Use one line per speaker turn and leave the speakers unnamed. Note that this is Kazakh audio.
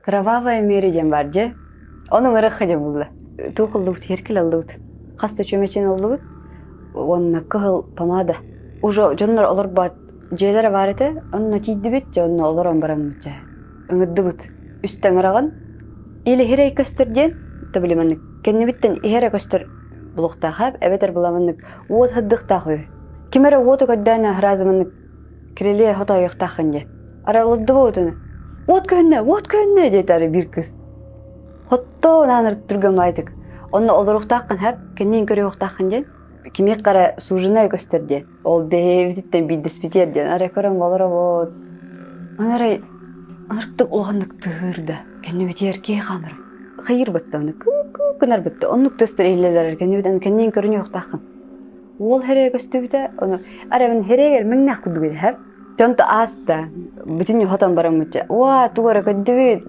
Кровавая мериден бар же. Onun ырыхы же булды. Тухылдыбыт, еркел алдыбыт. Каста чөмечен алдыбыт. Онна кыгыл помада. Уже жоннор олор бат. Желері бар еті, онна тейді бет, онна олорон барамын жа. Үңіддібіт. Үстен ырағын. Или херей көстірден, табілемінік. Кенне біттен херей көстір бұлықтақап, әбетер бұламынық. От хыддықта қой. Кемері оты көддәні хыразымынық. Кіреле хота ұйықтақын же. Ара олыддыбы отыны. От көнне, детары бір кыз. Хотто наныр түрген айтық. Онна олыруқтақын әп, кеннен көрі ұқтақын же. Кимек қара сужына көстірден. Ол бейбіттен бейдіспетер ден. Ара көрім болыры бот. Анарай анырықтық ұлғандық тұғырда. Кенне бетер кей қамыр. Қайыр бұтты оны. Күнар бұтты. Онық төстір ейлелер. Кенне беттен кеннен көріне ұқтақын. Ол хере көсті біті. Ара мен херегер міңнақ күдігі әп. Жонты аста. Бүтін хотан барам мұтча. Уа, туғара көдді бет.